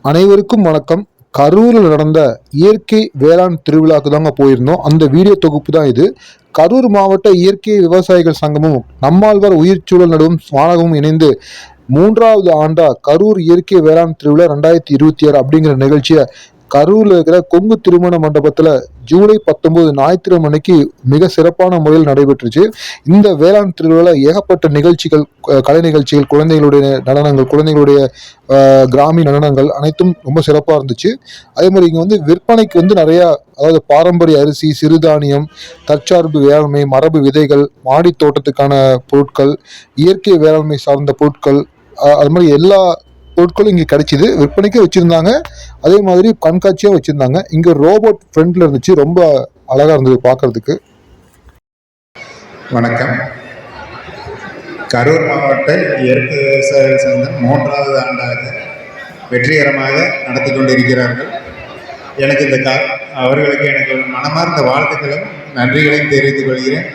அனைவருக்கும் வணக்கம். கரூரில் நடந்த இயற்கை வேளாண் திருவிழாக்கு தாங்க போயிருந்தோம். அந்த வீடியோ தொகுப்பு தான் இது. கரூர் மாவட்ட இயற்கை விவசாயிகள் சங்கமும் நம்மாழ்வார் உயிர்ச்சூழல் நடுவும் ஸ்மாரகமும் இணைந்து 3வது ஆண்டா கரூர் இயற்கை வேளாண் திருவிழா 2026 அப்படிங்கிற நிகழ்ச்சியை கரூர்ல இருக்கிற கொங்கு திருமண மண்டபத்துல ஜூலை 19 ஞாயிற்றுக்கிழமை அன்னைக்கு மிக சிறப்பான முறையில் நடைபெற்றுச்சு. இந்த வேளாண் திருவிழா ஏகப்பட்ட நிகழ்ச்சிகள், கலை நிகழ்ச்சிகள், குழந்தைகளுடைய நடனங்கள், குழந்தைகளுடைய கிராமிய நடனங்கள் அனைத்தும் ரொம்ப சிறப்பாக இருந்துச்சு. அதே மாதிரி இங்கே விற்பனைக்கு நிறைய, அதாவது பாரம்பரிய அரிசி, சிறுதானியம், தற்சார்பு வேளாண்மை, மரபு விதைகள், மாடி தோட்டத்துக்கான பொருட்கள், இயற்கை வேளாண்மை சார்ந்த பொருட்கள், அது மாதிரி எல்லா பொருட்களும் இங்கே கிடைச்சிது. விற்பனைக்கு வச்சுருந்தாங்க, அதே மாதிரி கண்காட்சியாக வச்சுருந்தாங்க. இங்கே ரோபோட் ஃப்ரண்ட்ல இருந்துச்சு, ரொம்ப அழகாக இருந்தது பார்க்கறதுக்கு. வணக்கம். கரூர் மாவட்ட இயற்கை விவசாய சங்கம் 3வது ஆண்டாக வெற்றிகரமாக நடத்தி கொண்டிருக்கிறார்கள். எனக்கு அவர்களுக்கு எனக்கு மனமார்ந்த வாழ்த்துக்களும் நன்றிகளையும் தெரிவித்துக் கொள்கிறேன்.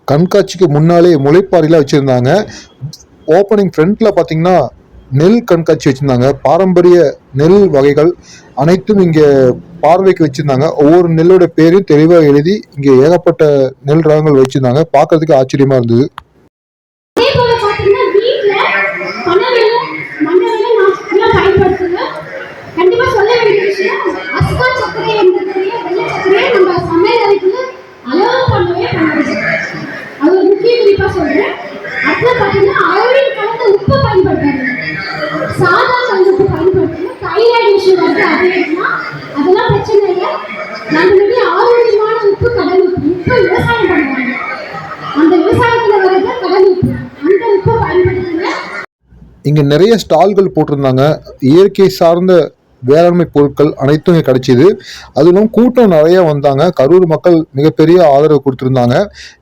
கண்காட்சிக்கு முன்னாலே முளைப்பாரிலாம் வச்சுருந்தாங்க. ஓப்பனிங் ஃப்ரண்ட்டில் பார்த்தீங்கன்னா நெல் கண்காட்சி வச்சுருந்தாங்க. பாரம்பரிய நெல் வகைகள் அனைத்தும் இங்கே பார்வைக்கு வச்சுருந்தாங்க. ஒவ்வொரு நெல்லோட பேரையும் தெளிவாக எழுதி இங்கே ஏகப்பட்ட நெல் ரகங்கள் வச்சுருந்தாங்க. பார்க்கறதுக்கு ஆச்சரியமாக இருந்தது. இங்க நிறைய ஸ்டால்கள் போட்டிருந்தாங்க. இயற்கை சார்ந்த வேளாண்மை பொருட்கள் அனைத்தும் இங்கே கிடைச்சிது. அதுவும் கூட்டம் நிறைய வந்தாங்க. கரூர் மக்கள் மிகப்பெரிய ஆதரவு கொடுத்துருந்தாங்க.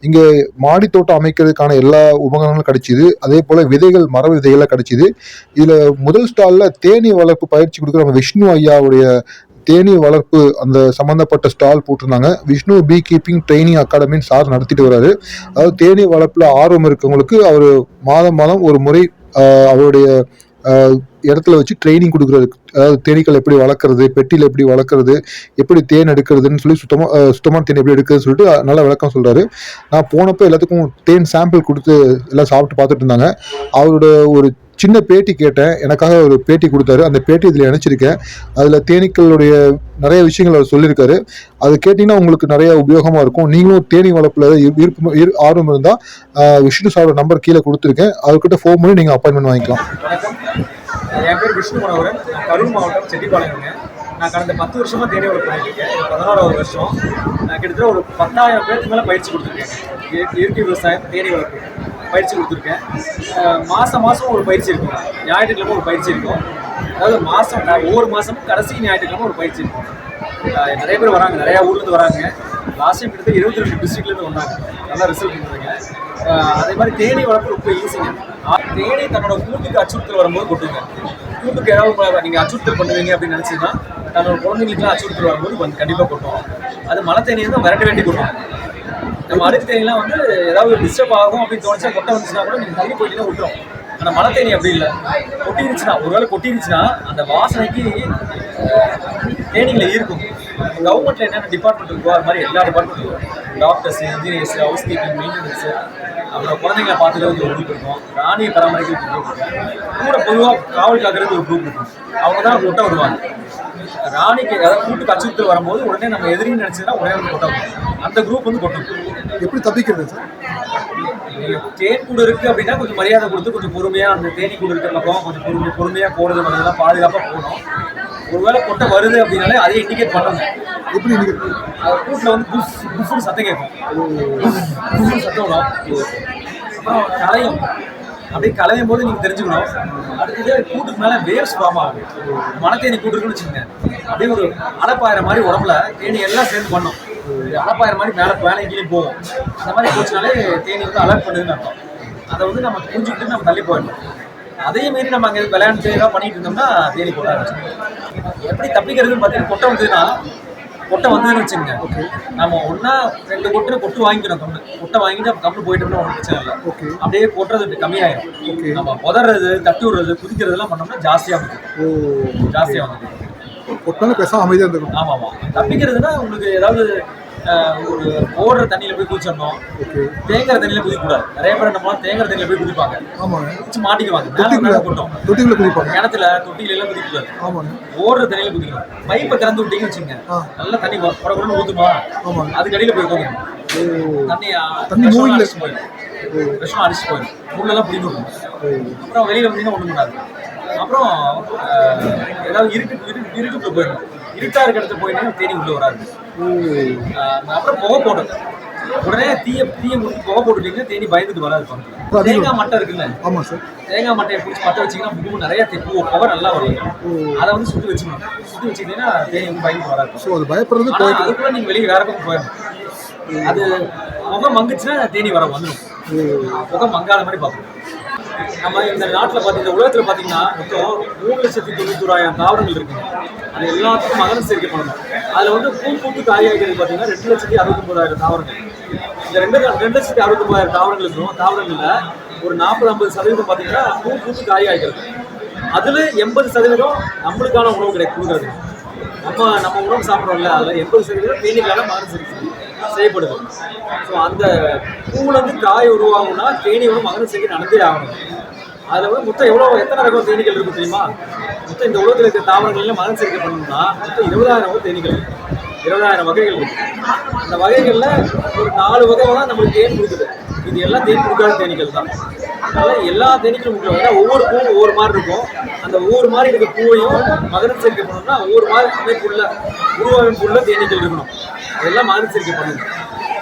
இங்கே மாடி தோட்டம் அமைக்கிறதுக்கான எல்லா உபகரணங்களும் கிடைச்சிது. அதே போல விதைகள், மரபு விதைகள்லாம் கிடைச்சிது. இதுல முதல் ஸ்டால்ல தேனீ வளர்ப்பு பயிற்சி கொடுக்குற நம்ம விஷ்ணு ஐயாவுடைய தேனீ வளர்ப்பு அந்த சம்பந்தப்பட்ட ஸ்டால் போட்டிருந்தாங்க. விஷ்ணு பீ கீப்பிங் ட்ரைனிங் அகாடமின்னு சார் நடத்திட்டு வர்றாரு. அதாவது தேனீ வளர்ப்புல ஆர்வம் இருக்கவங்களுக்கு அவர் மாதம் ஒரு முறை அவருடைய இடத்துல வச்சு ட்ரைனிங் கொடுக்குறது. அதாவது தேனீக்கள் எப்படி வளர்க்குறது, பெட்டியில் எப்படி வளர்க்குறது, எப்படி தேன் எடுக்கிறதுன்னு சொல்லி சுத்தமான தேன் எப்படி எடுக்கிறதுன்னு சொல்லிட்டு நல்லா விளக்கம் சொல்கிறாரு. நான் போனப்போ எல்லாத்துக்கும் தேன் சாம்பிள் கொடுத்து எல்லாம் சாப்பிட்டு பார்த்துட்டு இருந்தாங்க. அவரோட ஒரு சின்ன பேட்டி கேட்டேன். எனக்காக ஒரு பேட்டி கொடுத்தாரு. அந்த பேட்டி இதில் இணைச்சிருக்கேன். அதில் தேனீக்களுடைய நிறைய விஷயங்கள் அவர் சொல்லியிருக்காரு. அது கேட்டிங்கன்னா உங்களுக்கு நிறைய உபயோகமாக இருக்கும். நீங்களும் தேனீ வளர்ப்பில் விருப்பம் ஆர்வம் இருந்தால் விஷ்ணு சாரோட நம்பர் கீழே கொடுத்துருக்கேன். அவர்கிட்ட ஃபோன் பண்ணி நீங்கள் அப்பாயின்மெண்ட் வாங்கிக்கலாம். என் பேர் விஷ்ணு மனோகரன். கரூர் மாவட்டம் செட்டிப்பாளையங்க. நான் கடந்த 10 வருஷமாக தேனீ வளர்ப்பு பண்ணியிருக்கேன். 14வது வருஷம். நான் கிட்டத்தட்ட ஒரு 10,000 பேருக்கு மேலே பயிற்சி கொடுத்துருக்கேன். இயற்கை விவசாயம், தேனீ வளர்ப்பு பயிற்சி கொடுத்துருக்கேன். மாதம் ஒரு பயிற்சி இருக்கும். ஞாயிற்றுக்கிழமை ஒரு பயிற்சி இருக்கும். அதாவது ஒவ்வொரு மாதமும் கடைசி ஞாயிற்றுக்கிழமை ஒரு பயிற்சி இருக்கும். நிறைய பேர் வராங்க, நிறையா ஊர்லேருந்து வராங்க. லாஸ்ட் டைம் கிட்டத்தட்ட 22 டிஸ்ட்ரிக்ட்லேருந்து வந்தாங்க. நல்லா ரிசல்ட் பண்ணுறாங்க. அதே மாதிரி தேனீ வளர்ப்பு ரொம்ப ஈஸிங்க. தேனீ தன்னோட கூட்டுக்கு அச்சுறுத்தல் வரும்போது கொட்டுங்க. கூட்டுக்கு ஏதாவது நீங்கள் அச்சுறுத்தல் பண்ணுவீங்க அப்படின்னு நினச்சிங்கன்னா தன்னோட குழந்தைங்களுக்குலாம் அச்சுறுத்தல் வரும்போது கொஞ்சம் கண்டிப்பாக கொட்டும். அது மழை தேனியை தான் விரட்ட வேண்டி கொட்டும். நம்ம அடுத்த தேனிலாம் ஏதாவது டிஸ்டர்ப் ஆகும் அப்படின்னு தோணுச்சா கொட்டை வந்துச்சுன்னா கூட நீங்கள் தள்ளி போயிட்டீங்கன்னா விட்டுரும். ஆனால் மழை தேனி அப்படி இல்லை. ஒருவேளை கொட்டிருச்சுன்னா அந்த வாசனைக்கு தேனிகளை இருக்கும். கவர்மெண்ட்டில் என்னென்ன டிபார்ட்மெண்ட் இருக்கோ அது மாதிரி எல்லா டிபார்ட்மெண்ட்டும் doctors, engineers, housekeeping, maintenance, அப்புறம் குழந்தைங்களை பார்த்துக்கிறதுக்கு ஒரு குரூப் இருக்கும். ராணியை பராமரிக்கிறதுக்கு குரூப் இருக்கும். கூட பொதுவாக காவல் காக்கிறதுக்கு ஒரு குரூப் இருக்கும். அவங்க தான் கொட்டை வருவாங்க. ராணிக்கு அதாவது கூட்டுக்கு அச்சுறுத்தல் வரும்போது உடனே நம்ம எதிரின்னு நினச்சதுன்னா உடனே கொட்டை வரும். அந்த குரூப் கொட்டும். எப்படி தப்பிக்கிறது சார்? தேன் கூடு இருக்குது அப்படின்னா கொஞ்சம் மரியாதை கொடுத்து கொஞ்சம் பொறுமையாக அந்த தேனி கூடு இருக்கிற பக்கம் கொஞ்சம் பொறுமையாக போகிறது அதெல்லாம் பாதுகாப்பாக போகணும். ஒருவேளை கொட்டை வருது அப்படின்னாலே அதை இண்டிகேட் பண்ணணும். எப்படி கூட்டில் புஃப்னு சத்தம் கேட்கும். சத்தம் வரும். அப்புறம் கலையும் அப்படியே கலையும் போது நீங்கள் தெரிஞ்சுக்கணும். அடுத்தது கூட்டுக்கு மேலே வேவ்ஸ் ஃபார்ம் ஆகும். மணத்தேனி கூட்டு இருக்குன்னு வச்சுக்கோங்க, அப்படியே ஒரு அடைப்பாயிர மாதிரி உடம்புல தேனி எல்லாம் சேர்ந்து பண்ணும். இது அலப்பாயிரம் மாதிரி மேலே கீழே போகும். அந்த மாதிரி போச்சுனாலே தேனி வந்து அலர்ட் பண்ணுதுன்னு அர்த்தம். அதை வந்து நம்ம புரிஞ்சுக்கிட்டு நம்ம தள்ளி போயிடணும். அதே மாரி நம்ம அங்கே விளையாண்டு ஏதாவது பண்ணிட்டு இருந்தோம்னா தேனி கொட்ட ஆரம்பிச்சிடும். எப்படி தப்பிக்கிறதுன்னு பார்த்தீங்கன்னா, கொட்டை வந்ததுன்னு வச்சுங்க, நம்ம ஒன்றா 2 கொட்டு வாங்கிக்கணும். கொட்டை வாங்கிட்டு கம்முன்னு போயிட்டோம்னா ஒன்றும் பிரச்சனை இல்லை. அப்படியே கொட்டுறது கம்மியாயிடும். நம்ம உதறது, தட்டி விடுறது, குதிக்கிறதெல்லாம் பண்ணோம்னா ஜாஸ்தியாக வந்து கொட்டாலும் பேசாம அமைதியாக இருந்திருக்கும். ஆமாம். தப்பிக்கிறதுனா உங்களுக்கு ஏதாவது ஒரு ஓடுற தண்ணியில போய் குதிச்சிடணும். தேங்குற தண்ணியில குதிக்கூடாது. நிறைய பேர் என்ன பண்ணுவாங்க, தேங்குற தண்ணியில போய் குதிப்பாங்க. குதிச்சு மாட்டிக்குவாங்க. தொட்டிகளை குதிப்பாங்க. கிணத்துல தொட்டில எல்லாம் குதிக்கூடாது. ஓடுற தண்ணியில குதிக்கணும். பைப்பை திறந்து விட்டீங்கன்னு வச்சுங்க, நல்லா தண்ணி குடகுடன்னு ஊத்துமா, அதுக்கு அடியில போய் உட்காந்து தண்ணி அடிச்சு போயிடும். விஷம் அடிச்சு போயிடும். முள்ளெல்லாம் பிடிக்கும். அப்புறம் வெளியில வந்தீங்கன்னா ஒண்ணும் பண்ணாது. அப்புறம் ஏதாவது இருட்டுக்குள்ள போயிடும். இருட்டா இருக்க இடத்துல போயிட்டீங்கன்னா தேனி உள்ள வராது. அப்புறம் புகை போடும். உடனே தீய முடிச்சு புகை போட்டுட்டீங்கன்னா தேனி பயந்துட்டு வராது. தேங்காய் மட்டை இருக்குல்ல, தேங்காய் மட்டையை பிடிச்சி மட்டை வச்சிங்கன்னா பூ நிறைய புகை நல்லா வரும். அதை வந்து சுற்றி வச்சுக்கிட்டீங்கன்னா தேனி வந்து பயந்துட்டு வராது. அதுக்குள்ள நீங்க வெளியே வேற பக்கம் போயிடணும். அது முகம் மங்குச்சுன்னா தேனி வந்துடும். முகம் மங்காத மாதிரி பார்க்கணும். நம்ம இந்த நாட்டில் பார்த்தீங்கன்னா, உலகத்தில் பார்த்தீங்கன்னா மொத்தம் 3,91,000 தாவரங்கள் இருக்குங்க. அது எல்லாத்துக்கும் மகரந்த சேர்க்கை பண்ணணும். அதில் வந்து பூ காய் ஆகிறது பார்த்தீங்கன்னா 2,69,000 தாவரங்கள். இந்த 2,69,000 தாவரங்களில் ஒரு 40-50% பார்த்தீங்கன்னா பூ காய் ஆகிறது. அதில் 80% நம்மளுக்கான உணவு கொடுக்குறது. நம்ம உணவு சாப்பிட்றோம்ல, அதில் 80% தேனீக்கான மகரந்த சேர்க்கை செய்யப்படுது. ஸோ அந்த பூவில் வந்து காய் உருவாகும்னா தேனி வந்து மகரந்த சேர்க்கை நடந்தே ஆகணும். அதில் வந்து மொத்தம் எத்தனை ரகம் தேனீகள் இருக்கும் தெரியுமா? மொத்தம் இந்த உலகத்தில் இருக்கிற தாவரங்கள்ல மகரந்த சேர்க்கை பண்ணணும்னா மொத்தம் 20,000 தேனீகள் இருக்கு. 20,000 வகைகள் இருக்கு. அந்த வகைகளில் ஒரு 4 வகை தான் நம்மளுக்கு தேன் கொடுக்குது. இது எல்லாம் தேன் கொடுக்காத தேனீகள் தான். அதனால எல்லா தேனீக்களும் கொடுக்குறோம். ஒவ்வொரு பூவும் ஒவ்வொரு மாதிரி இருக்கும். அந்த ஒவ்வொரு மாதிரி இருக்க பூவையும் மகரந்த சேர்க்கை பண்ணணும்னா ஒவ்வொரு மாதிரி உருவமைப்புள்ள தேனீக்கள் இருக்கணும். அதெல்லாம் மகரந்த சேர்க்கை பண்ணணும்.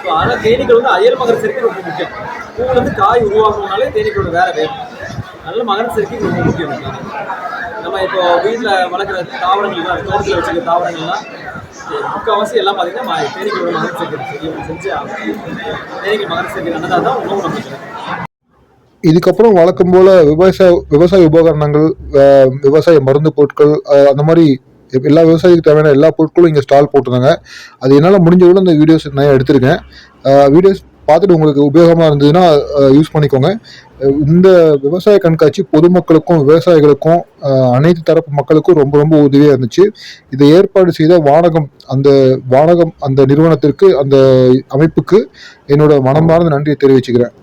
ஸோ அதனால் தேனீக்கள் வந்து அயல் மகரந்த சேர்க்கை ரொம்ப முக்கியம். பூவில் வந்து காய் உருவாகணும்னாலே தேனீக்களோட வேணும். நல்ல மகரந்த சேர்க்கை ரொம்ப முக்கியம். நம்ம இப்போ வீட்டில் வளர்க்குற தாவரங்கள்லாம், தோட்டத்தில் வச்சுக்கிற தாவரங்கள்லாம் முக்கால்வாசி எல்லாம் பார்த்தீங்கன்னா தேனீக்களோட மகரந்த சேர்க்கை செஞ்சு ஆகும். தேனீக்கள் மகரந்த சேர்க்கை நல்லதாக தான் உணவு நமக்கு. இதுக்கப்புறம் வழக்கம் போல விவசாய உபகரணங்கள், விவசாய மருந்து பொருட்கள், அந்த மாதிரி எல்லா விவசாயிக்கு தேவையான எல்லா பொருட்களும் இங்கே ஸ்டால் போட்டிருந்தாங்க. அது என்னால் முடிஞ்ச விட இந்த வீடியோஸ் நான் எடுத்திருக்கேன். வீடியோஸ் பார்த்துட்டு உங்களுக்கு உபயோகமாக இருந்ததுன்னா யூஸ் பண்ணிக்கோங்க. இந்த விவசாய கண்காட்சி பொதுமக்களுக்கும் விவசாயிகளுக்கும் அனைத்து தரப்பு மக்களுக்கும் ரொம்ப ரொம்ப உதவியாக இருந்துச்சு. இதை ஏற்பாடு செய்த வானகம் அந்த நிறுவனத்திற்கு, அந்த அமைப்புக்கு என்னோட மனமார்ந்த நன்றியை தெரிவிச்சுக்கிறேன்.